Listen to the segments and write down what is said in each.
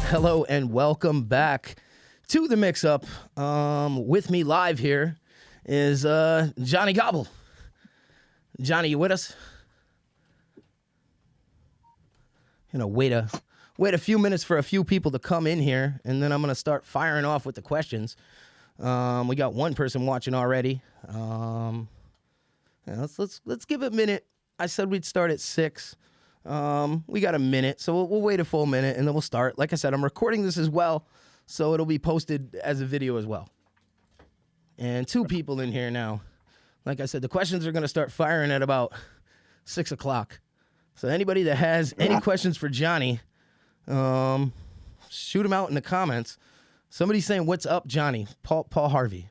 Hello and welcome back to the mix-up. With me live here is Johnny Gobble. Johnny, you with us? Wait a few minutes for a few people to come in here, and then I'm gonna start firing off with the questions. We got one person watching already. Let's give it a minute. I said we'd start at 6. We got a minute, so we'll wait a full minute and then we'll start. Like I said, I'm recording this as well, so it'll be posted as a video as well. And 2 people in here now. Like I said, the questions are going to start firing at about 6 o'clock. So anybody that has any questions for Johnny, shoot them out in the comments. Somebody's saying, "What's up, Johnny?" Paul Harvey.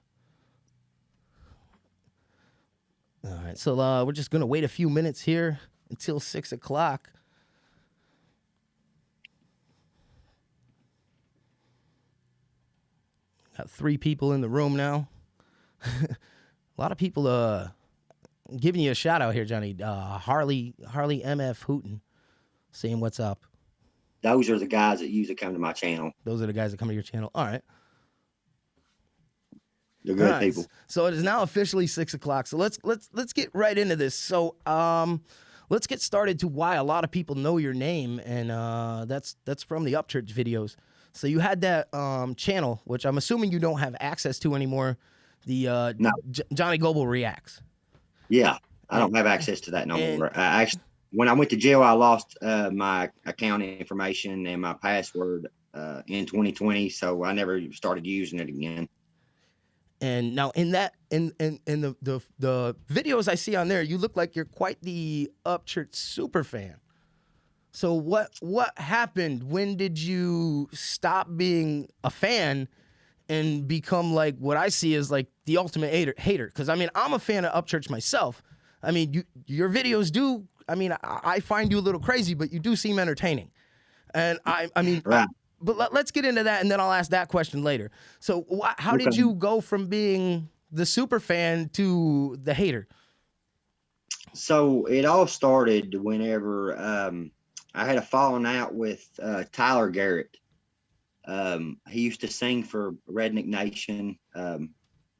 All right, so we're just going to wait a few minutes here until 6 o'clock. Got 3 people in the room now. A lot of people giving you a shout out here, Johnny. Harley MF Hooten saying what's up. Those are the guys that usually come to my channel. Those are the guys that come to your channel. All right. They're good people. So it is now officially 6 o'clock. So let's get right into this. So let's get started to why a lot of people know your name, and that's from the Upchurch videos. So you had that channel, which I'm assuming you don't have access to anymore. The No. Johnny Gobble Reacts. Yeah, I don't have access to that no more. Actually, when I went to jail, I lost my account information and my password in 2020, so I never started using it again. And now in the videos I see on there, you look like you're quite the Upchurch super fan. So what happened? When did you stop being a fan and become like what I see as like the ultimate hater? Because I mean, I'm a fan of Upchurch myself. I mean, your videos do. I mean, I find you a little crazy, but you do seem entertaining. And I mean. Right. But let's get into that, and then I'll ask that question later. So how did you go from being the super fan to the hater? So it all started whenever I had a falling out with Tyler Garrett. He used to sing for Redneck Nation.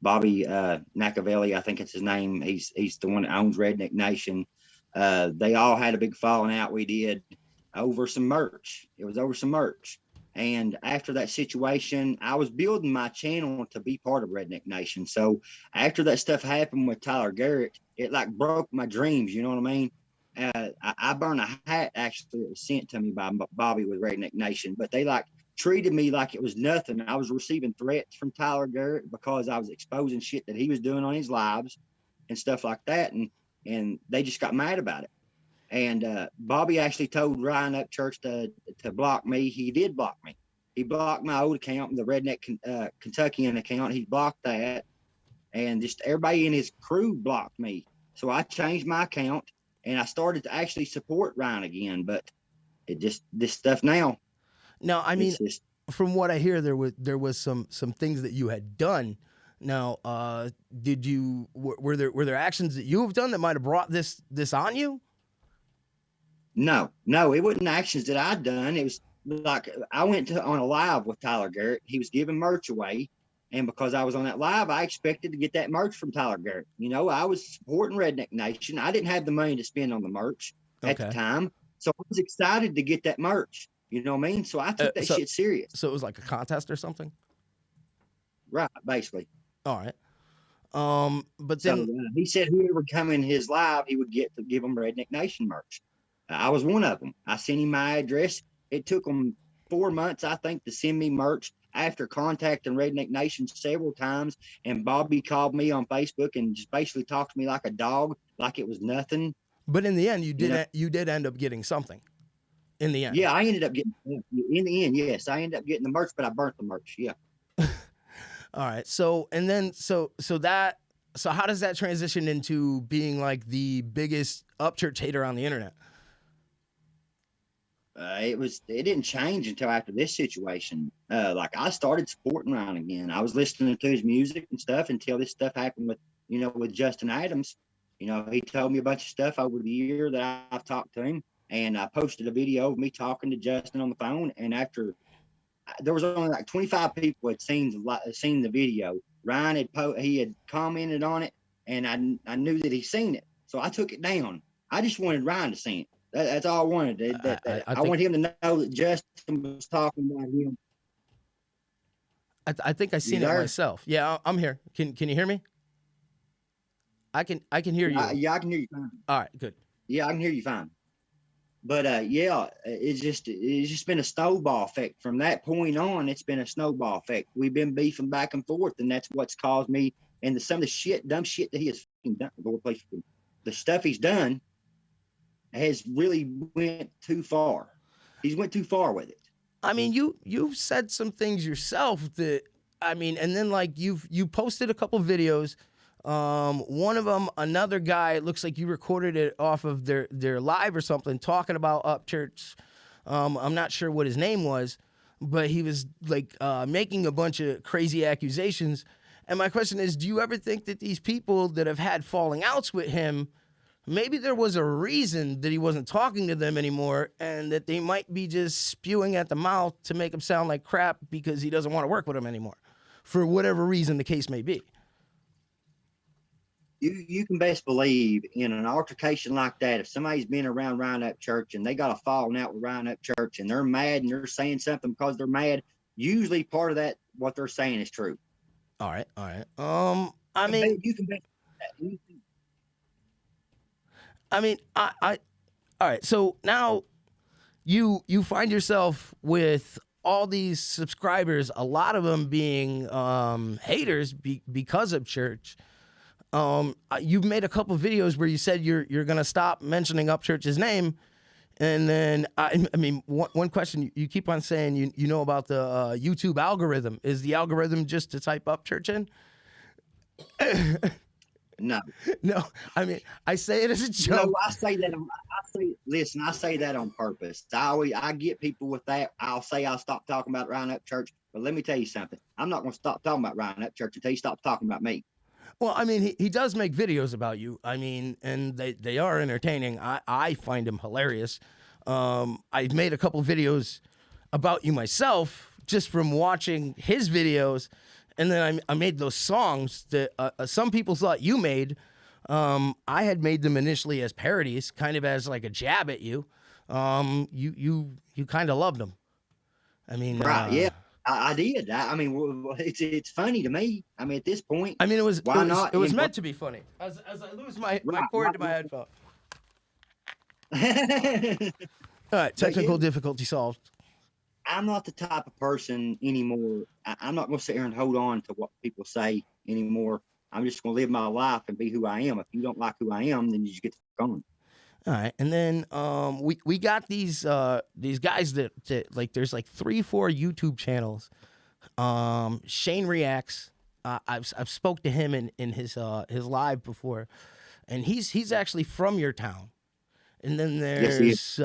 Bobby Nacavelli, I think it's his name. He's the one that owns Redneck Nation. They all had a big falling out. We did over some merch. It was over some merch. And after that situation, I was building my channel to be part of Redneck Nation. So after that stuff happened with Tyler Garrett, it like broke my dreams. You know what I mean? I burned a hat actually that was sent to me by Bobby with Redneck Nation, but they like treated me like it was nothing. I was receiving threats from Tyler Garrett because I was exposing shit that he was doing on his lives and stuff like that. And they just got mad about it. And Bobby actually told Ryan Upchurch to block me. He did block me. He blocked my old account, the Redneck Kentuckian account. He blocked that. And just everybody in his crew blocked me. So I changed my account and I started to actually support Ryan again. But it just, this stuff now. Now, I mean, from what I hear, there was some things that you had done. Now, were there actions that you have done that might have brought this on you? No, it wasn't actions that I'd done. It was like I went on a live with Tyler Garrett. He was giving merch away. And because I was on that live, I expected to get that merch from Tyler Garrett. You know, I was supporting Redneck Nation. I didn't have the money to spend on the merch at the time. So I was excited to get that merch. You know what I mean? So I took that shit serious. So it was like a contest or something? Right, basically. All right. But then he said whoever come in his live, he would get to give them Redneck Nation merch. I was one of them. I sent him my address. It took them 4 months, I think, to send me merch after contacting Redneck Nation several times. And Bobby called me on Facebook and just basically talked to me like a dog, like it was nothing. But in the end, you did end up getting something. In the end. Yeah, I ended up getting, in the end, yes. I ended up getting the merch, but I burnt the merch, yeah. All right. So and then so how does that transition into being like the biggest Upchurch hater on the internet? It didn't change until after this situation. Like I started supporting Ryan again. I was listening to his music and stuff until this stuff happened with Justin Adams. You know, he told me a bunch of stuff over the year that I've talked to him, and I posted a video of me talking to Justin on the phone. And after there was only like 25 people had seen the video. Ryan he had commented on it, and I knew that he seen it, so I took it down. I just wanted Ryan to see it. That's all I wanted. I want him to know that Justin was talking about him. I think I seen it myself. Yeah, I'm here. Can you hear me? I can hear you. Yeah, I can hear you fine. All right, good. Yeah, I can hear you fine. But yeah, it's just been a snowball effect. From that point on, it's been a snowball effect. We've been beefing back and forth, and that's what's caused me. And some of the dumb shit that he has done, the stuff he's done, has really went too far. He's went too far with it. I mean, you've said some things yourself that, I mean, and then like you posted a couple videos. One of them, another guy, it looks like you recorded it off of their live or something, talking about Upchurch. I'm not sure what his name was, but he was like making a bunch of crazy accusations. And my question is, do you ever think that these people that have had falling outs with him, maybe there was a reason that he wasn't talking to them anymore, and that they might be just spewing at the mouth to make him sound like crap because he doesn't want to work with them anymore, for whatever reason the case may be? You can best believe in an altercation like that, if somebody's been around Ryan Upchurch and they got a falling out with Ryan Upchurch and they're mad and they're saying something because they're mad, usually part of that, what they're saying is true. All right. I mean, you can bet that. I mean, all right. So now you find yourself with all these subscribers, a lot of them being haters because of church. You've made a couple of videos where you said you're gonna stop mentioning Upchurch's name, and then I mean one question you keep on saying you know about the YouTube algorithm. Is the algorithm just to type Upchurch in? No. I mean, I say it as a joke. No, I say that on purpose. I get people with that. I'll stop talking about Ryan Upchurch, but let me tell you something. I'm not going to stop talking about Ryan Upchurch until he stops talking about me. Well, I mean, he does make videos about you. I mean, and they are entertaining. I find him hilarious. I've made a couple videos about you myself just from watching his videos. And then I made those songs that some people thought you made. I had made them initially as parodies, kind of as like a jab at you. You kind of loved them. I mean, right? Yeah, I did. I mean, it's funny to me. I mean, at this point, I mean, it was not? meant to be funny. As I lose my cord to my headphone. All right, technical difficulty solved. I'm not the type of person anymore. I'm not going to sit here and hold on to what people say anymore. I'm just going to live my life and be who I am. If you don't like who I am, then you just get to going. All right, and then we got these guys that like there's like 3-4 YouTube channels. Shane Reacts. I've spoke to him in his live before, and he's actually from your town. And then there's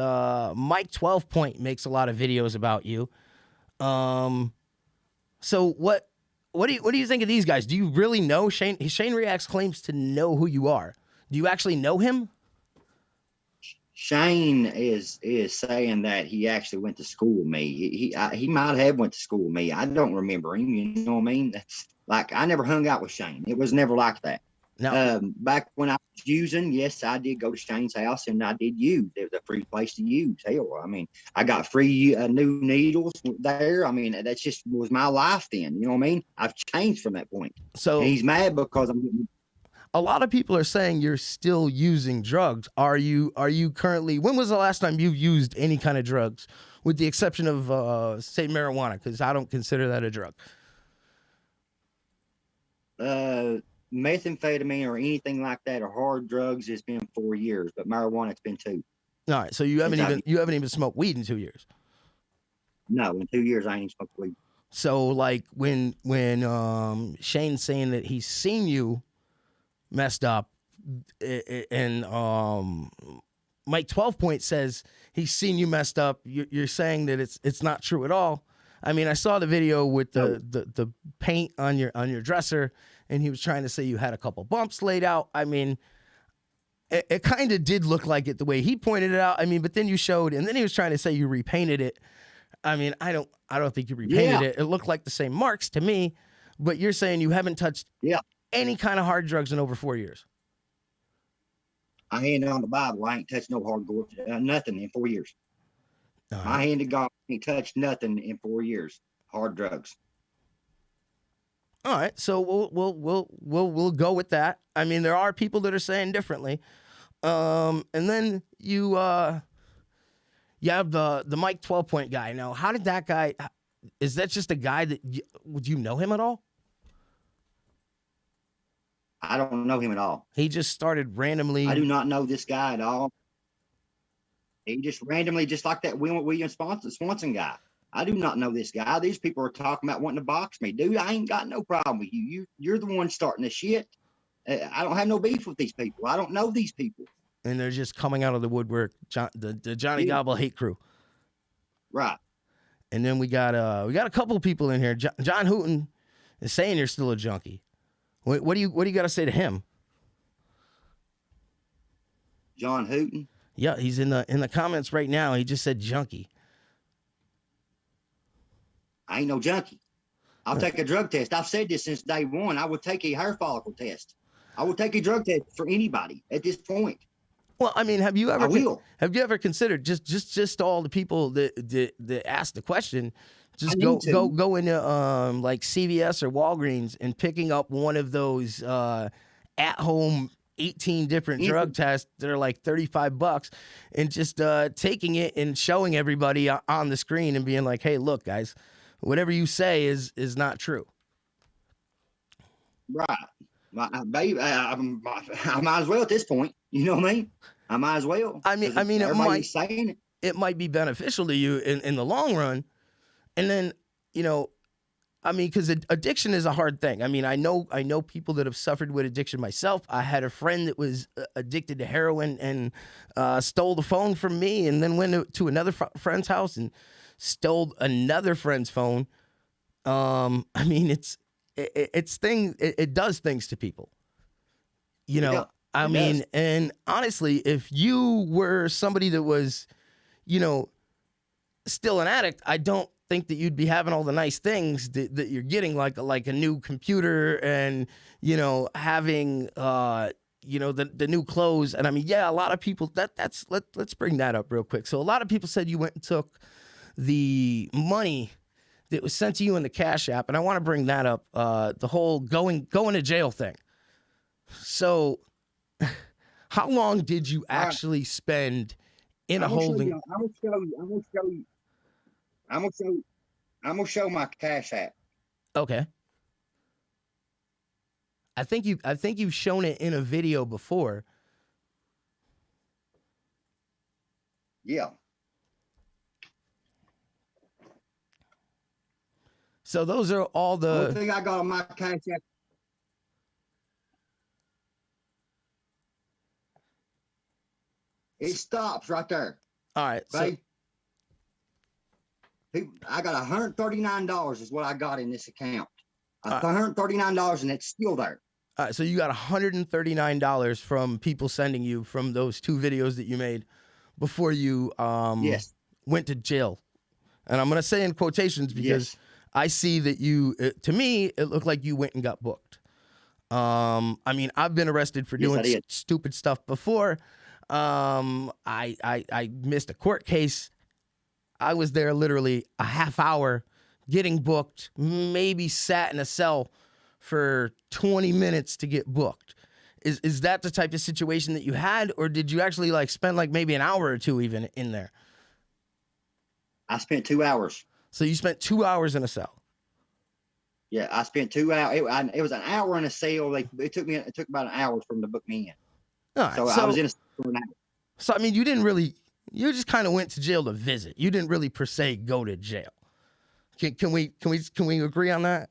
Mike 12 Point makes a lot of videos about you. So what do you think of these guys? Do you really know Shane? Shane Reacts claims to know who you are. Do you actually know him? Shane is saying that he actually went to school with me. He might have went to school with me. I don't remember him. You know what I mean? That's like, I never hung out with Shane. It was never like that. No. Back when I was using, yes, I did go to Shane's house and I did use. It was a free place to use. Hell, I mean, I got free new needles there. I mean, that's just was my life then. You know what I mean? I've changed from that point. So and he's mad because I'm getting. A lot of people are saying you're still using drugs. Are you currently? When was the last time you used any kind of drugs, with the exception of say marijuana? Because I don't consider that a drug. Methamphetamine or anything like that or hard drugs has been 4 years, but marijuana it's been 2. All right, so you haven't even smoked weed in 2 years. No, in 2 years I ain't smoked weed. So like when Shane's saying that he's seen you messed up, and Mike 12 Point says he's seen you messed up, you're saying that it's not true at all. I mean, I saw the video with the paint on your dresser, and he was trying to say you had a couple bumps laid out. I mean, it kind of did look like it the way he pointed it out. I mean, but then you showed, and then he was trying to say you repainted it. I mean, I don't think you repainted Yeah, it. It looked like the same marks to me, but you're saying you haven't touched yeah. any kind of hard drugs in over 4 years. I hand on the Bible. I ain't touched no hardcore, nothing in 4 years. All My right. hand to God ain't touched nothing in 4 years. Hard drugs. All right. So we'll go with that. I mean, there are people that are saying differently. And then you have the Mike 12-point guy. Now, how did that guy? Is that just a guy that would you know him at all? I don't know him at all. He just started randomly. I do not know this guy at all. He just randomly, just like that William Swanson guy. I do not know this guy. These people are talking about wanting to box me. Dude, I ain't got no problem with you. You're the one starting this shit. I don't have no beef with these people. I don't know these people. And they're just coming out of the woodwork, the Johnny Gobble hate crew. Right. And then we got a couple of people in here. John Hooten is saying you're still a junkie. What do you got to say to him? John Hooten. Yeah, he's in the comments right now. He just said junkie. I ain't no junkie. I'll take a drug test. I've said this since day one. I would take a hair follicle test. I would take a drug test for anybody at this point. Well, I mean, have you I will. ever considered just all the people that asked the question, just I go need to. go into like CVS or Walgreens and picking up one of those at home 18 different drug tests that are like $35 and just taking it and showing everybody on the screen and being like, hey, look, guys, whatever you say is not true. Right. Baby, I might as well at this point. You know what I mean? I might as well. I mean, everybody's saying it might be beneficial to you in the long run. And then, I mean, because addiction is a hard thing. I mean, I know people that have suffered with addiction myself. I had a friend that was addicted to heroin and stole the phone from me, and then went to another friend's house and stole another friend's phone. I mean, it does things to people. Yeah, I mean, does. And honestly, if you were somebody that was, still an addict, I don't think that you'd be having all the nice things that you're getting, like a new computer and, having, the new clothes. And I mean, yeah, a lot of people let's bring that up real quick. So a lot of people said you went and took the money that was sent to you in the Cash App. And I want to bring that up, the whole going to jail thing. So how long did you actually spend in a holding? I'm gonna show my Cash App. Okay. I think you've shown it in a video before. Yeah. So those are all the only thing I got on my Cash App. It stops right there. All right. Right? So I got $139 is what I got in this account. $139 and it's still there. All right. So you got $139 from people sending you from those two videos that you made before you yes. went to jail. And I'm going to say in quotations because I see that to me, it looked like you went and got booked. I mean, I've been arrested for doing stupid stuff before. I missed a court case. I was there literally a half hour getting booked, maybe sat in a cell for 20 minutes to get booked. Is that the type of situation that you had, or did you actually spend maybe an hour or two even in there? I spent 2 hours. So you spent 2 hours in a cell? Yeah, I spent 2 hours. It was an hour in a cell. It took about an hour from the book me in. All right, so I was in a cell for an hour. So I mean, you just kind of went to jail to visit. You didn't really per se go to jail. Can we agree on that?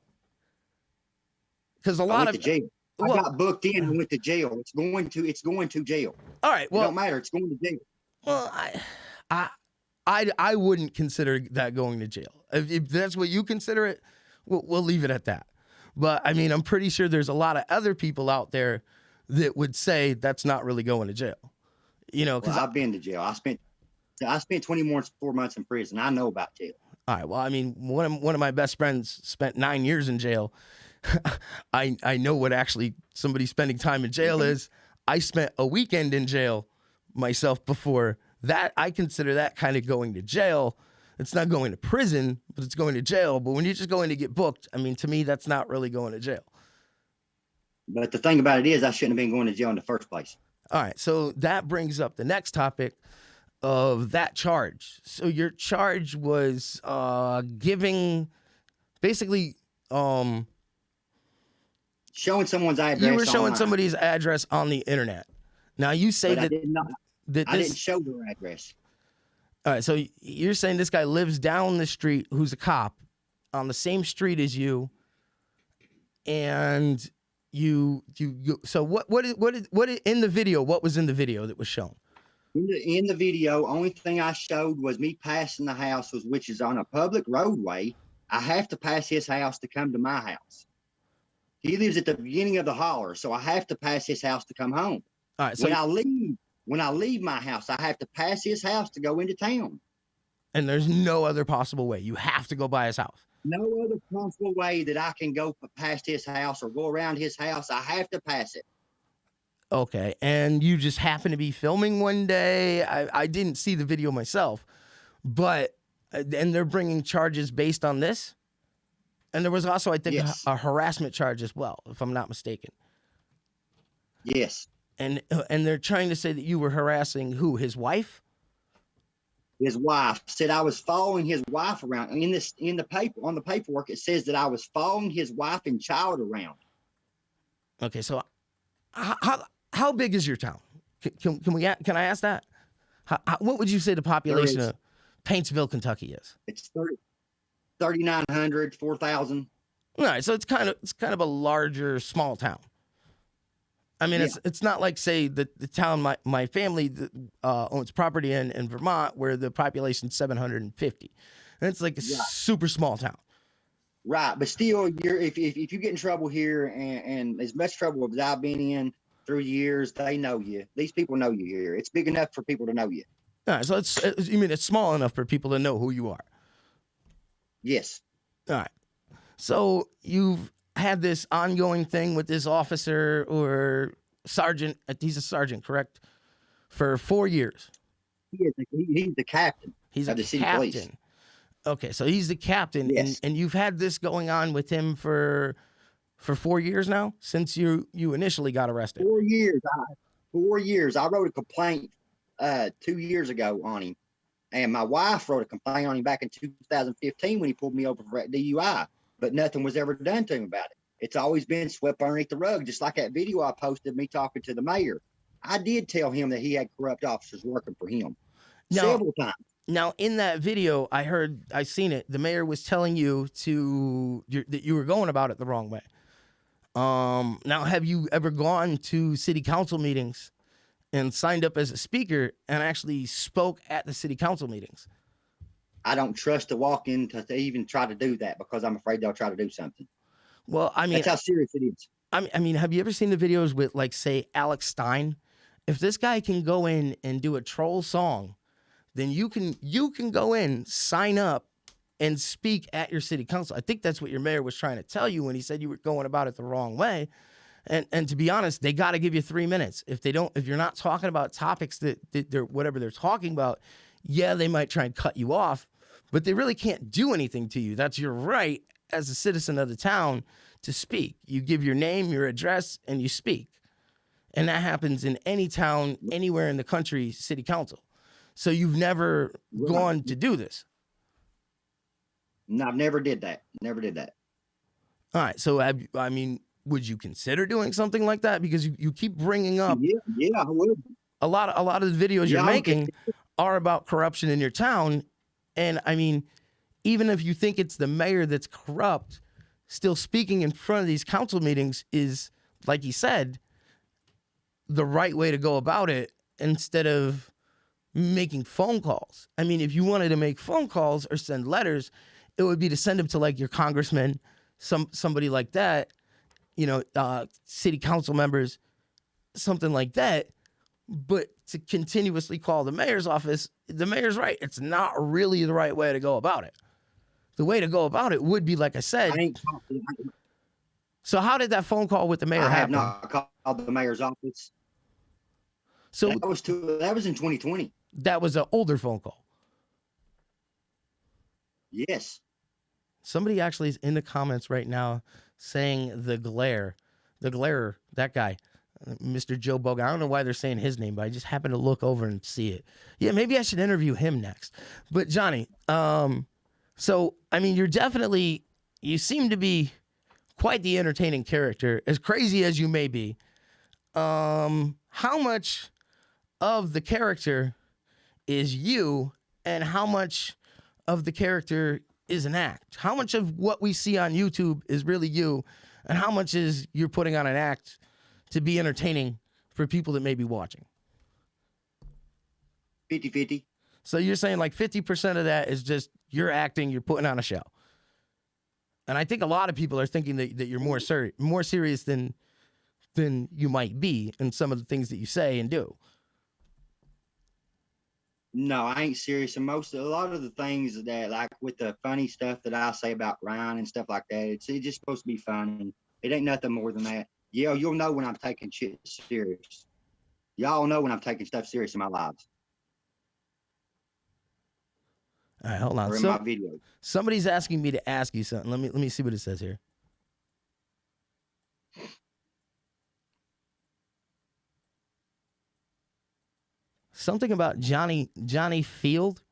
Because a lot of jail. I got booked in and went to jail. It's going to jail. All right. Well, it don't matter. It's going to jail. Well, I wouldn't consider that going to jail. If that's what you consider it, we'll leave it at that. But I mean, I'm pretty sure there's a lot of other people out there that would say that's not really going to jail. Because I've been to jail. I spent 24 months in prison. I know about jail. All right. Well, I mean, one of my best friends spent 9 years in jail. I know what actually somebody spending time in jail is. I spent a weekend in jail myself before that. I consider that kind of going to jail. It's not going to prison, but it's going to jail. But when you're just going to get booked, I mean, to me, that's not really going to jail. But the thing about it is, I shouldn't have been going to jail in the first place. All right. So that brings up the next topic of that charge. So your charge was giving, basically, showing someone's address. You were showing online. somebody's address on the internet. Now you say But that I did not. I didn't show their address. All right, so you're saying this guy lives down the street, who's a cop, on the same street as you, and you. So what in the video? What was in the video that was shown? In the video, only thing I showed was me passing the house, which is on a public roadway. I have to pass his house to come to my house. He lives at the beginning of the holler, so I have to pass his house to come home. All right, so when I leave my house, I have to pass his house to go into town. And there's no other possible way. You have to go by his house. No other possible way that I can go past his house or go around his house. I have to pass it. Okay, and you just happen to be filming one day. I didn't see the video myself, but and they're bringing charges based on this. And there was also, I think, yes, a harassment charge as well, if I'm not mistaken. Yes. And they're trying to say that you were harassing who? His wife? His wife. Said I was following his wife around. On the paperwork, it says that I was following his wife and child around. Okay, so how big is your town? Can I ask that? What would you say the population of Paintsville, Kentucky is? It's 3,900, 4,000. All right, so it's kind of a larger small town. I mean, it's not like, say, the town my family owns property in Vermont, where the population's 750, and it's like a super small town. Right, but still, if you get in trouble here, and as much trouble as I've been in through years, they know you. These people know you here. It's big enough for people to know you. All right, so it's small enough for people to know who you are. Yes. All right. So you've had this ongoing thing with this officer or sergeant. He's a sergeant, correct? For 4 years. He's the captain. He's of the city police. Okay, so he's the captain, yes, and you've had this going on with him for 4 years now, since you initially got arrested. 4 years. 4 years. I wrote a complaint 2 years ago on him. And my wife wrote a complaint on him back in 2015 when he pulled me over for DUI, but nothing was ever done to him about it. It's always been swept underneath the rug, just like that video I posted me talking to the mayor. I did tell him that he had corrupt officers working for him several times. Now, in that video, I seen it. The mayor was telling you that you were going about it the wrong way. Now, have you ever gone to city council meetings and signed up as a speaker and actually spoke at the city council meetings? I don't trust to walk in to even try to do that because I'm afraid they'll try to do something. Well, I mean, that's how serious it is. I mean, have you ever seen the videos with, like, say, Alex Stein? If this guy can go in and do a troll song, then you can go in, sign up, and speak at your city council. I think that's what your mayor was trying to tell you when he said you were going about it the wrong way. And to be honest, they got to give you 3 minutes. If you're not talking about topics that they're whatever they're talking about, yeah, they might try and cut you off, but they really can't do anything to you. That's your right as a citizen of the town to speak. You give your name, your address, and you speak. And that happens in any town, anywhere in the country, city council. So you've never gone to do this? No, I've never did that. Never did that. All right. So, would you consider doing something like that? Because you keep bringing up. Yeah, I would. A lot of the videos you're making are about corruption in your town. And, I mean, even if you think it's the mayor that's corrupt, still speaking in front of these council meetings is, like he said, the right way to go about it instead of making phone calls. I mean, if you wanted to make phone calls or send letters, it would be to send them to, like, your congressman, somebody like that, city council members, something like that. But to continuously call the mayor's office, the mayor's right. It's not really the right way to go about it. the way to go about it would be, like I said. I ain't. So how did that phone call with the mayor I have happen? not called the mayor's office. So that was in 2020. That was an older phone call. Yes. Somebody actually is in the comments right now saying the glare, that guy, Mr. Joe Bogan. I don't know why they're saying his name, but I just happened to look over and see it. Yeah, maybe I should interview him next. But Johnny, so I mean, you seem to be quite the entertaining character, as crazy as you may be. How much of the character is you, and how much of the character is an act? How much of what we see on YouTube is really you, and how much is you're putting on an act to be entertaining for people that may be watching? 50-50. So you're saying like 50% of that is just you're acting, you're putting on a show. And I think a lot of people are thinking that you're more serious than you might be in some of the things that you say and do. No, I ain't serious. And a lot of the things that, like with the funny stuff that I say about Ryan and stuff like that, it's just supposed to be fun. It ain't nothing more than that. Yeah, you'll know when I'm taking shit serious. Y'all know when I'm taking stuff serious in my lives. All right, hold on. Or in my video. Somebody's asking me to ask you something. Let me see what it says here. Something about Johnny Field.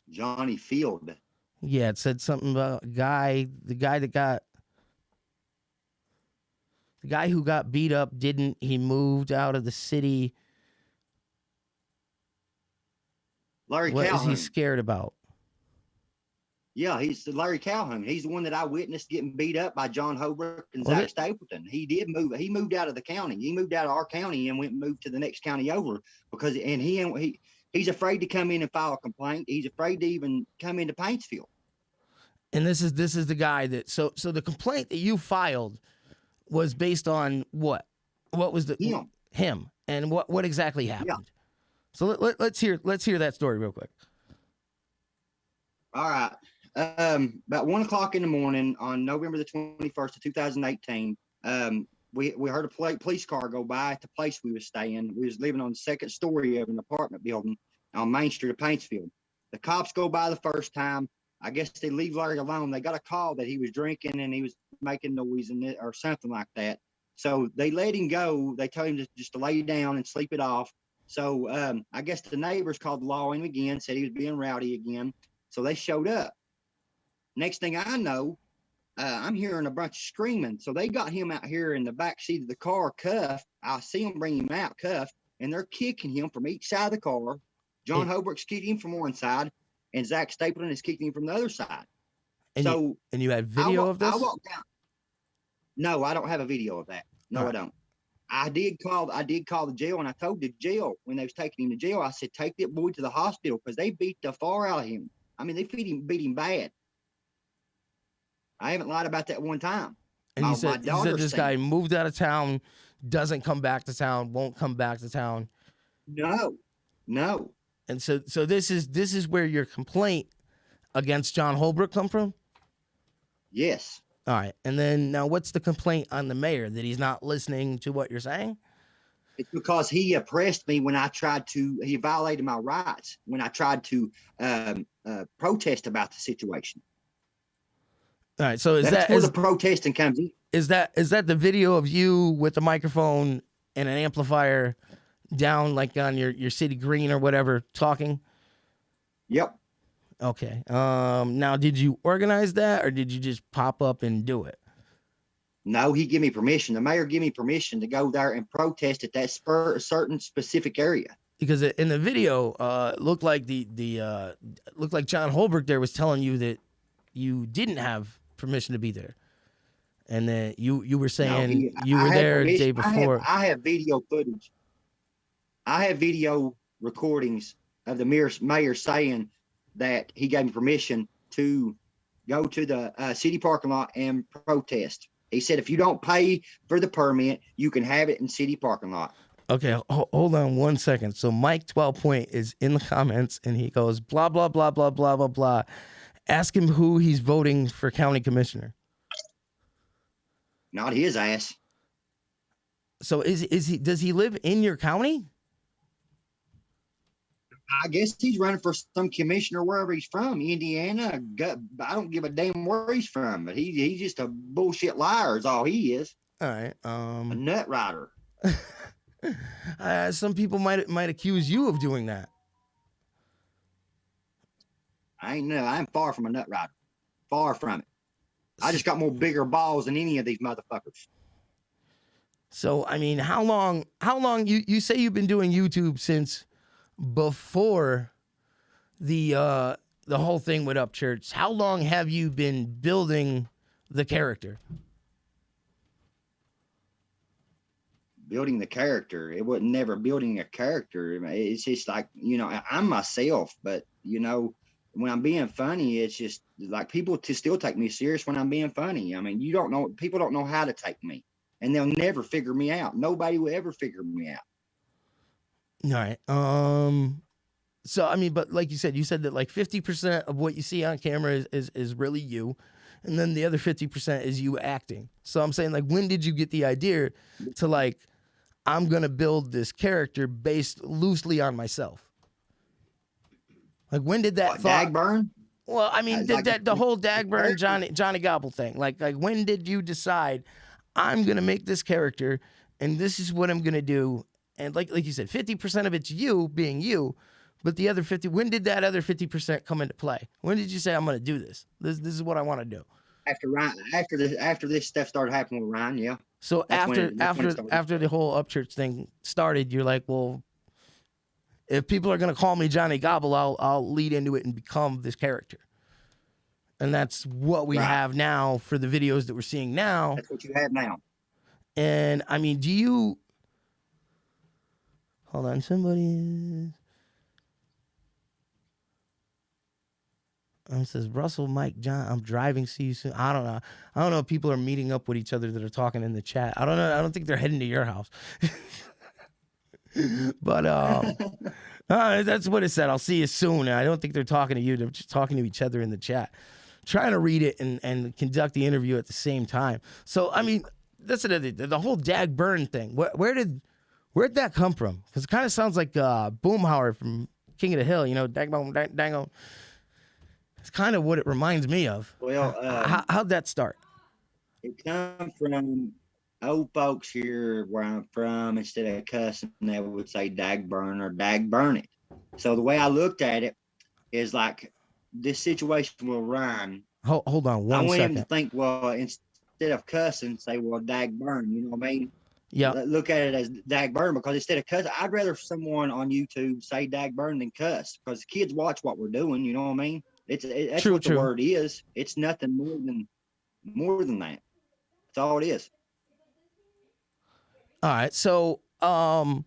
Johnny Field. Yeah, it said something about the guy who got beat up he moved out of the city. Larry Calhoun. What is he scared about? Yeah, he's Larry Calhoun. He's the one that I witnessed getting beat up by John Holbrook and Zach Stapleton. He did move. He moved out of the county. He moved out of our county and moved to the next county over because he's afraid to come in and file a complaint. He's afraid to even come into Paintsville. And this is the guy that so the complaint that you filed was based on what? What was him and what exactly happened? Yeah. So let's hear that story real quick. All right. About 1 o'clock in the morning on November the 21st of 2018, we heard a police car go by at the place we was staying. We was living on the second story of an apartment building on Main Street of Paintsville. The cops go by the first time. I guess they leave Larry alone. They got a call that he was drinking and he was making noise or something like that. So they let him go. They told him just to lay down and sleep it off. So I guess the neighbors called the law in again, said he was being rowdy again. So they showed up. Next thing I know, I'm hearing a bunch of screaming. So they got him out here in the back seat of the car, cuffed. I see them bring him out, cuffed, and they're kicking him from each side of the car. John Holbrook's kicking him from one side, and Zach Stapleton is kicking him from the other side. And you had video of this? I walked down. No, I don't have a video of that. No, I don't. I did call the jail, and I told the jail when they was taking him to jail, I said, take that boy to the hospital because they beat the far out of him. I mean, they beat him bad. I haven't lied about that one time. And you said this guy moved out of town, doesn't come back to town, won't come back to town. No. And so this is where your complaint against John Holbrook come from? Yes. All right. And then now what's the complaint on the mayor, that he's not listening to what you're saying? It's because he oppressed me when he violated my rights when I tried to protest about the situation. All right. So that's where the protesting comes in. Is that the video of you with the microphone and an amplifier down like on your city green or whatever talking? Yep. Okay. Now, did you organize that or did you just pop up and do it? No, he gave me permission. The mayor gave me permission to go there and protest at that certain specific area. Because in the video, it looked like looked like John Holbrook there was telling you that you didn't have permission to be there, and that you were saying you were there the day before. I have video footage. I have video recordings of the mayor saying that he gave me permission to go to the city parking lot and protest. He said, if you don't pay for the permit, you can have it in city parking lot. Okay, hold on 1 second. So Mike 12 Point is in the comments and he goes, blah, blah, blah, blah, blah, blah, blah. Ask him who he's voting for county commissioner. Not his ass. So does he live in your county? I guess he's running for some commissioner wherever he's from, Indiana. I don't give a damn where he's from, but he's just a bullshit liar is all he is. All right. A nut rider. Some people might accuse you of doing that. I'm far from a nut rider. Far from it. I just got more bigger balls than any of these motherfuckers. So, I mean, how long you say you've been doing YouTube since before the whole thing with Upchurch? How long have you been building the character? Building the character. It wasn't never building a character. It's just like, I'm myself, but when I'm being funny, it's just like people to still take me serious when I'm being funny. I mean, people don't know how to take me, and they'll never figure me out. Nobody will ever figure me out. All right. So I mean, but like you said that like 50% of what you see on camera is really you, and then the other 50% is you acting. So I'm saying, like, when did you get the idea to, like, I'm gonna build this character based loosely on myself? Like, when did that thought? Dagburn? Well, I mean, the whole Dagburn Johnny Gobble thing. Like when did you decide I'm gonna make this character and this is what I'm gonna do? And like you said, 50% of it's you being you, but the other 50. When did that other 50% come into play? When did you say I'm gonna do this? This is what I want to do. After Ryan, after this stuff started happening with Ryan, yeah. So after the whole Upchurch thing started, you're like, well, if people are gonna call me Johnny Gobble, I'll lead into it and become this character. And that's what we have now for the videos that we're seeing now. That's what you have now. And I mean, do you? Hold on, somebody says Russell, Mike, John. I'm driving. See you soon. I don't know if people are meeting up with each other that are talking in the chat. I don't know. I don't think they're heading to your house. But that's what it said. I'll see you soon. I don't think they're talking to you. They're just talking to each other in the chat, trying to read it and conduct the interview at the same time. So I mean, that's the whole Dagburn thing. Where'd that come from? Because it kind of sounds like Boomhauer from King of the Hill. Dagbone. It's kind of what it reminds me of. Well, how'd that start? It comes from old folks here where I'm from. Instead of cussing, they would say Dagburn or Dagburn it. So the way I looked at it is like this situation will run. Hold on 1 second. I want him to think, well, instead of cussing, say, well, Dagburn. You know what I mean? Yeah. Look at it as Dagburn, because instead of cussing, I'd rather someone on YouTube say Dagburn than cuss, because the kids watch what we're doing. You know what I mean? That's true, what the word is. It's nothing more than that. That's all it is. All right. So, I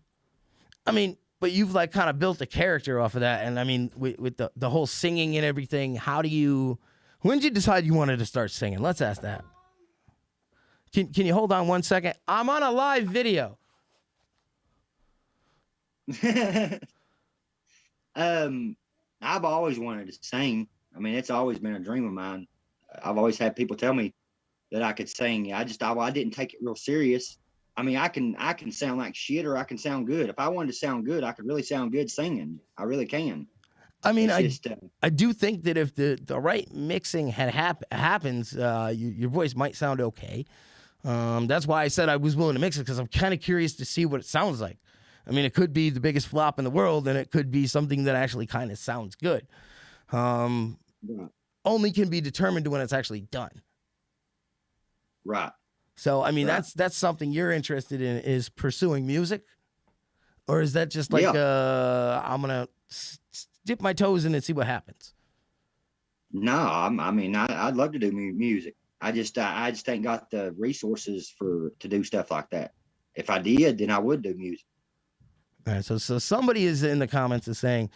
mean, but you've like kind of built a character off of that. And I mean, with the whole singing and everything, when did you decide you wanted to start singing? Let's ask that. Can you hold on 1 second? I'm on a live video. I've always wanted to sing. I mean, it's always been a dream of mine. I've always had people tell me that I could sing. I didn't take it real serious. I mean, I can sound like shit or I can sound good. If I wanted to sound good, I could really sound good singing. I really can. I mean, I do think that if the right mixing happens, your voice might sound okay. That's why I said I was willing to mix it, because I'm kind of curious to see what it sounds like. I mean, it could be the biggest flop in the world, and it could be something that actually kind of sounds good. Only can be determined when it's actually done. Right. So, I mean, that's something you're interested in, is pursuing music? Or is that just like, I'm going to dip my toes in and see what happens? No, I'd love to do music. I just ain't got the resources to do stuff like that. If I did, then I would do music. All right, so somebody is in the comments is saying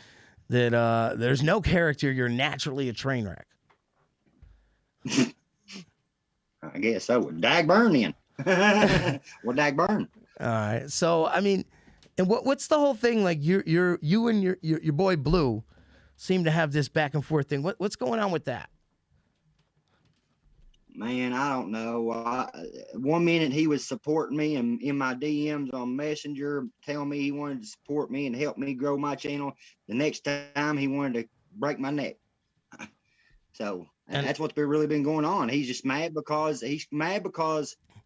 that there's no character, you're naturally a train wreck. I guess so. Dagburn then. Well, Dagburn. All right. So, I mean, And what's the whole thing? Like you and your boy Blue seem to have this back and forth thing. What's going on with that? Man, I don't know. One minute he was supporting me and in my DMs on Messenger, telling me he wanted to support me and help me grow my channel. The next time he wanted to break my neck. So and that's what's really been going on. He's just mad because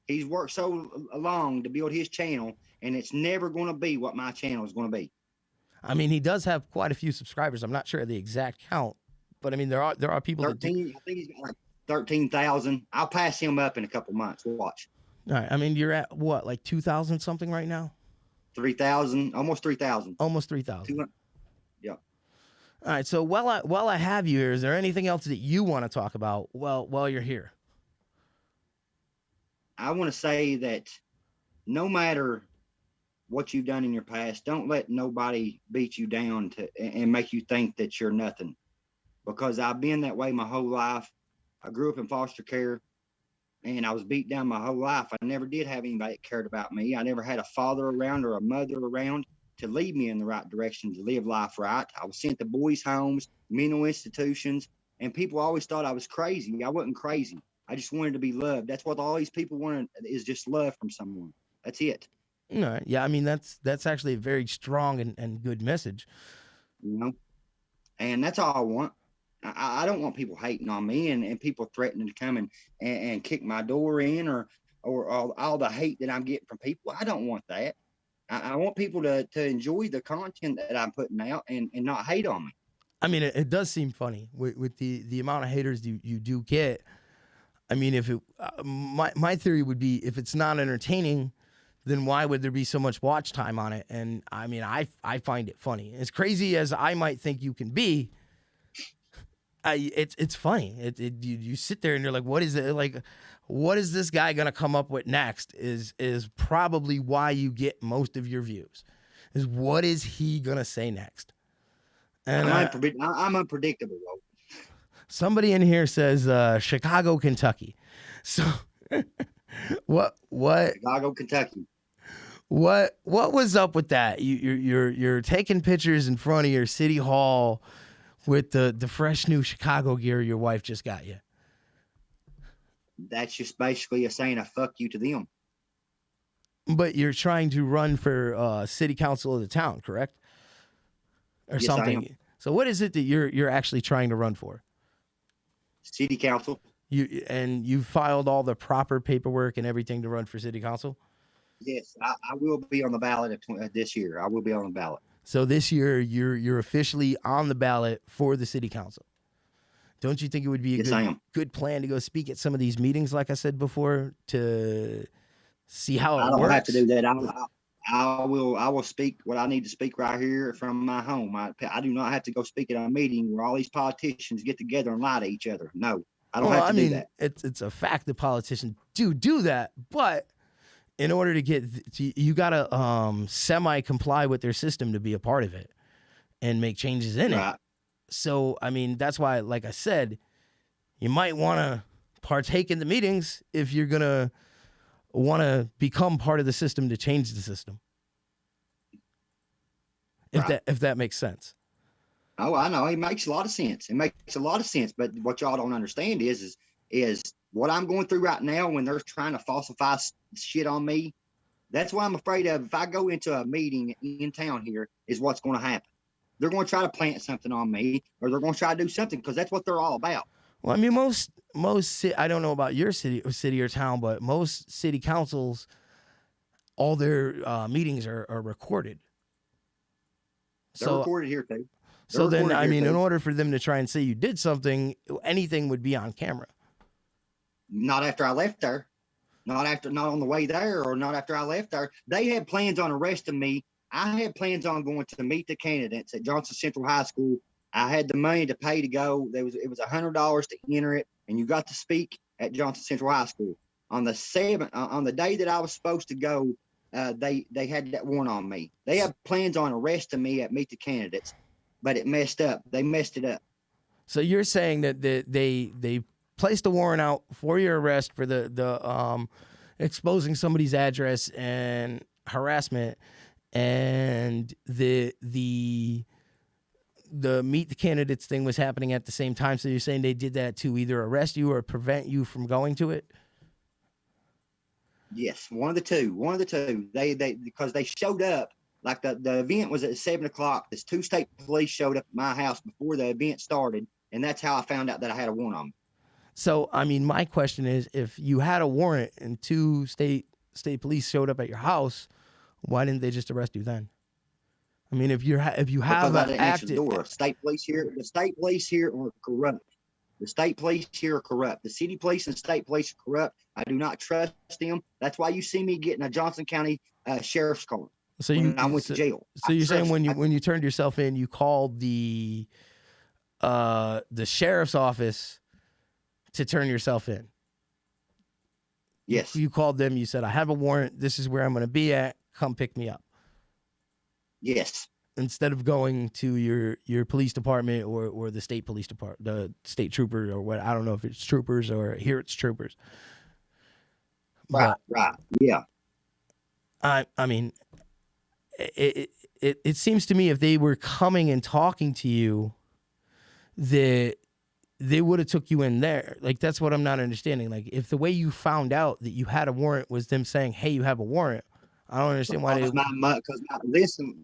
he's worked so long to build his channel, and it's never going to be what my channel is going to be. I mean, he does have quite a few subscribers. I'm not sure of the exact count, but I mean, there are people 13, that do. I think he's got like 13,000. I'll pass him up in a couple months. Watch. All right. I mean, you're at what, like 2,000 something right now? 3,000, almost 3,000. Almost 3,000. Yeah. All right. So while I have you here, is there anything else that you want to talk about while you're here? I want to say that no matter what you've done in your past, don't let nobody beat you down and make you think that you're nothing. Because I've been that way my whole life. I grew up in foster care, and I was beat down my whole life. I never did have anybody that cared about me. I never had a father around or a mother around to lead me in the right direction, to live life right. I was sent to boys' homes, mental institutions, and people always thought I was crazy. I wasn't crazy. I just wanted to be loved. That's what all these people wanted, is just love from someone. That's it. All right. Yeah, I mean, that's actually a very strong and good message. You know, and that's all I want. I don't want people hating on me and people threatening to come and kick my door in or all the hate that I'm getting from people. I don't want that. I want people to enjoy the content that I'm putting out and not hate on me. I mean, it does seem funny with the amount of haters you do get. I mean, if it my theory would be, if it's not entertaining, then why would there be so much watch time on it? And I mean, I find it funny. As crazy as I might think you can be, it's funny. You sit there and you're like, what is it? Like, what is this guy gonna come up with next? Is probably why you get most of your views. Is what is he gonna say next? And I'm unpredictable, though. Somebody in here says Chicago, Kentucky. So what? Chicago, Kentucky. What was up with that? You're taking pictures in front of your city hall with the fresh new Chicago gear your wife just got you. That's just basically a saying a fuck you to them. But you're trying to run for city council of the town, correct? Or yes, something. I am. So what is it that you're actually trying to run for? City council. You filed all the proper paperwork and everything to run for city council? Yes, I will be on the ballot this year. I will be on the ballot. So this year you're officially on the ballot for the city council. Don't you think it would be a good plan to go speak at some of these meetings, like I said before, to see how it works? I don't have to do that. I will speak what I need to speak right here from my home. I do not have to go speak at a meeting where all these politicians get together and lie to each other. No, I don't have to do that. It's a fact that politicians do that, but in order to get, you gotta semi comply with their system to be a part of it and make changes in it. So I mean, that's why, like I said, you might want to partake in the meetings if you're gonna want to become part of the system to change the system. If that makes sense. Oh, I know. It makes a lot of sense. It makes a lot of sense. But what y'all don't understand is what I'm going through right now when they're trying to falsify shit on me. That's what I'm afraid of. If I go into a meeting in town here, is what's going to happen. They're going to try to plant something on me, or they're going to try to do something, because that's what they're all about. Well, I mean, most I don't know about your city or town, but most city councils, all their meetings are recorded. They're recorded here too. So then, I mean, in order for them to try and say you did something, anything would be on camera. Not after I left there. Not on the way there, or not after I left there. They had plans on arresting me. I had plans on going to meet the candidates at Johnson Central High School. I had the money to pay to go. It was $100 to enter it, and you got to speak at Johnson Central High School. On the day that I was supposed to go, they had that warrant on me. They had plans on arresting me at Meet the Candidates, but it messed up. They messed it up. So you're saying that they placed a warrant out for your arrest for the exposing somebody's address and harassment, and the meet the candidates thing was happening at the same time. So you're saying they did that to either arrest you or prevent you from going to it? Yes, one of the two. One of the two. They because they showed up. Like the event was at 7:00. This 2 state police showed up at my house before the event started, and that's how I found out that I had a warrant on me. So I mean, my question is, if you had a warrant and 2 state police showed up at your house, why didn't they just arrest you then? I mean, if you have Because I didn't answer the active, door. The state police here are corrupt. The state police here are corrupt. The city police and state police are corrupt. I do not trust them. That's why you see me getting a Johnson County sheriff's card. so I went to jail. So you're saying when you turned yourself in, you called the sheriff's office to turn yourself in. Yes. You called them. You said, "I have a warrant. This is where I'm going to be at. Come pick me up." Yes. Instead of going to your police department or the state police department, the state troopers or what, I don't know if it's troopers or here it's troopers. Right. Yeah. I mean, it seems to me if they were coming and talking to you, that they would have took you in there. Like, that's what I'm not understanding. Like, if the way you found out that you had a warrant was them saying, "Hey, you have a warrant," I don't understand why they.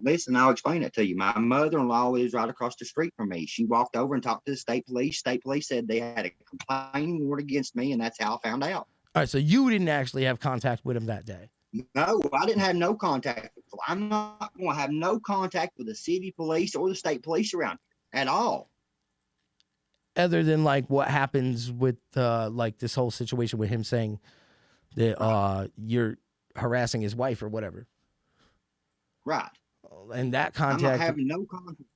Listen, I'll explain it to you. My mother-in-law is right across the street from me. She walked over and talked to the state police. State police said they had a complaining warrant against me, and that's how I found out. All right, so you didn't actually have contact with him that day. No, I didn't have no contact. I'm not going to have no contact with the city police or the state police around here at all. Other than like what happens with like this whole situation with him saying that you're harassing his wife or whatever. Right. And that contact. I'm not having no contact.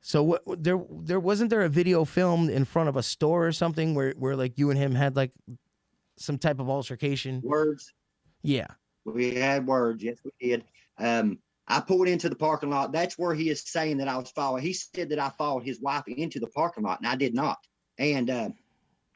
So what there wasn't there a video filmed in front of a store or something where like you and him had like some type of altercation? Words. Yeah. We had words. Yes, we did. I pulled into the parking lot. That's where he is saying that I was following. He said that I followed his wife into the parking lot, and I did not. And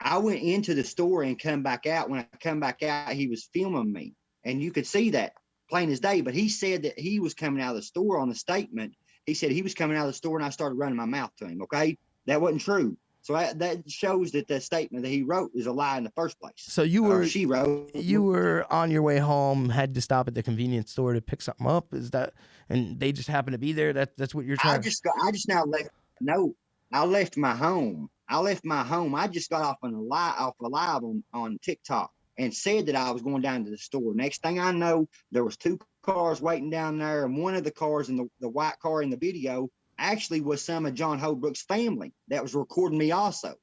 I went into the store and come back out. When I come back out, he was filming me, and you could see that plain as day. But he said that he was coming out of the store on the statement. He said he was coming out of the store, and I started running my mouth to him. Okay, that wasn't true. So that shows that the statement that he wrote is a lie in the first place. So you were on your way home, had to stop at the convenience store to pick something up. Is that, and they just happened to be there? That's what you're trying. I just now left. No, I left my home. I just got off a live on TikTok and said that I was going down to the store. Next thing I know, there was 2 cars waiting down there, and one of the cars in the white car in the video actually was some of John Holbrook's family that was recording me also.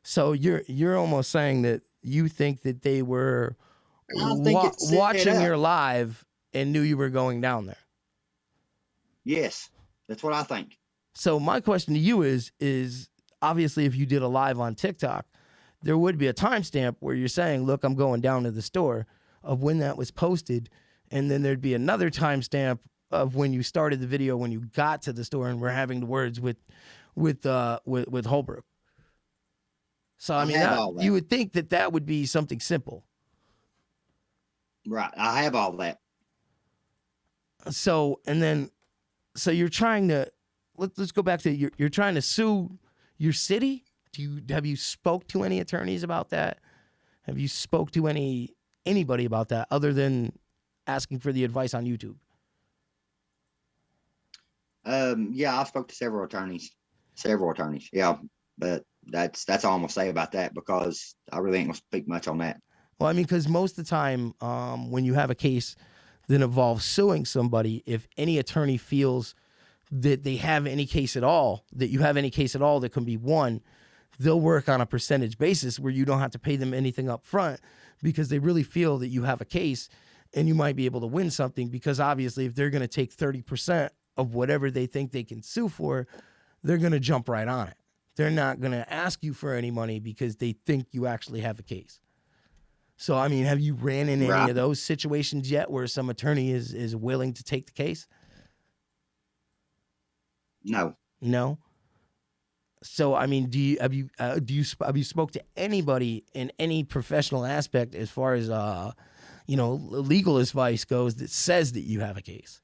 So you're almost saying that you think that they were watching your live and knew you were going down there. Yes, that's what I think. So my question to you is obviously if you did a live on TikTok, there would be a timestamp where you're saying, "Look, I'm going down to the store," of when that was posted, and then there'd be another timestamp of when you started the video, when you got to the store and were having the words with Holbrook. So I mean, you would think that would be something simple, right? I have all that. So you're trying to let's go back to you're trying to sue your city. Have you spoke to any attorneys about that? Have you spoke to anybody about that other than asking for the advice on YouTube? Yeah, I spoke to several attorneys. Yeah, but that's all I'm gonna say about that, because I really ain't gonna speak much on that. Well, I mean, because most of the time, when you have a case that involves suing somebody, if any attorney feels that they have any case at all, that you have any case at all that can be won, they'll work on a percentage basis where you don't have to pay them anything up front, because they really feel that you have a case and you might be able to win something. Because obviously, if they're going to take 30% of whatever they think they can sue for, they're going to jump right on it. They're not going to ask you for any money because they think you actually have a case. So, I mean, have you ran in any of those situations yet where some attorney is willing to take the case? No. No? So, I mean, have you spoke to anybody in any professional aspect as far as legal advice goes that says that you have a case?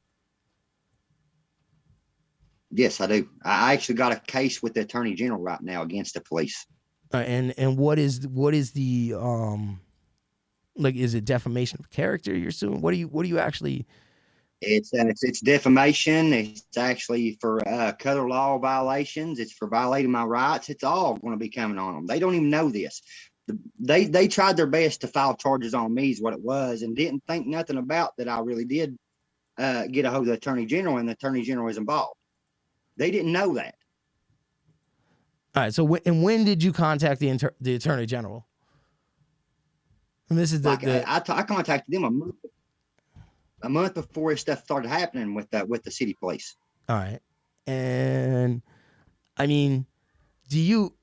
Yes, I do. I actually got a case with the attorney general right now against the police. And what is the like? Is it defamation of character you're suing? What do you actually? It's defamation. It's actually for color law violations. It's for violating my rights. It's all going to be coming on them. They don't even know this. They tried their best to file charges on me is what it was, and didn't think nothing about that. I really did get a hold of the attorney general, and the attorney general is involved. They didn't know that. All right. So when did you contact the attorney general? And this is I contacted them a month before this stuff started happening with the city police. All right. And I mean, do you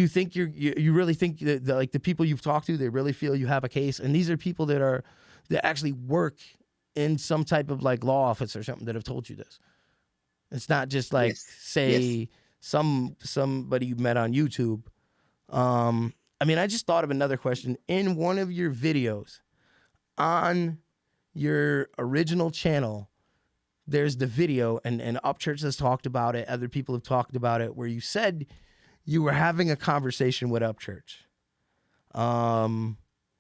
think you really think that like the people you've talked to, they really feel you have a case? And these are people that actually work in some type of like law office or something that have told you this. It's not just like say somebody you met on YouTube. I mean, I just thought of another question. In one of your videos on your original channel, there's the video, and Upchurch has talked about it. Other people have talked about it, where you said you were having a conversation with Upchurch.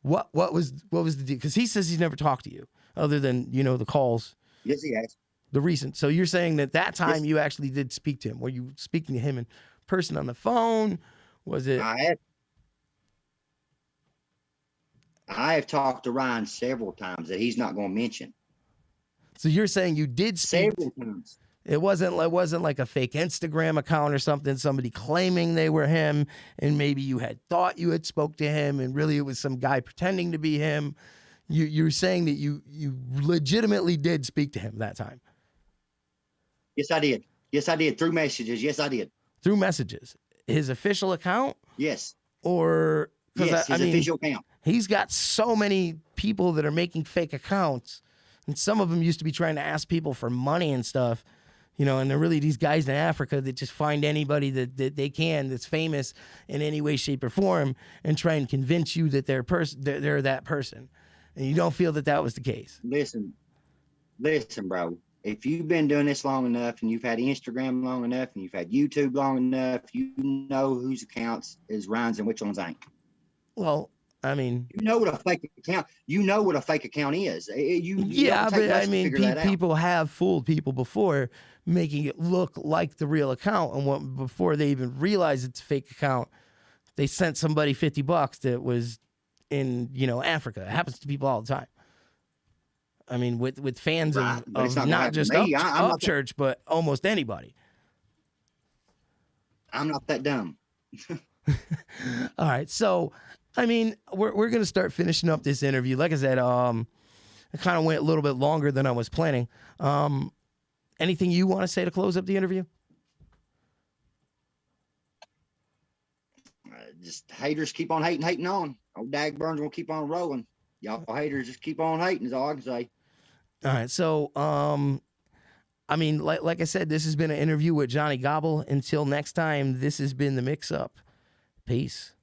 What was the deal? Because he says he's never talked to you other than the calls. Yes, he has. The recent. So you're saying that time you actually did speak to him. Were you speaking to him in person on the phone? Was it? I have talked to Ryan several times that he's not going to mention. So you're saying you did speak several times. It wasn't like a fake Instagram account or something, somebody claiming they were him, and maybe you had thought you had spoke to him, and really it was some guy pretending to be him. You're saying that you legitimately did speak to him that time. Yes, I did. Yes, I did. Through messages. Yes, I did. Through messages. His official account? Yes. Or yes, his official account. He's got so many people that are making fake accounts, and some of them used to be trying to ask people for money and stuff. And they're really these guys in Africa that just find anybody that they can that's famous in any way, shape, or form and try and convince you that they're that person. And you don't feel that was the case. Listen, bro. If you've been doing this long enough and you've had Instagram long enough and you've had YouTube long enough, you know whose accounts is Ryan's and which ones ain't. Well, I mean, you know what a fake account is. But I mean, people have fooled people before, making it look like the real account, and before they even realize it's a fake account, they sent somebody $50 that was in Africa. It happens to people all the time. I mean, with fans of not just Upchurch, but almost anybody. I'm not that dumb. All right, so I mean, we're gonna start finishing up this interview. Like I said, it kind of went a little bit longer than I was planning. Anything you want to say to close up the interview? Just haters keep on hating on. Old Dag Burns will keep on rolling. Y'all haters just keep on hating is all I can say. All right, so I mean, like I said, this has been an interview with Johnny Gobble. Until next time, this has been The Mix Up. Peace.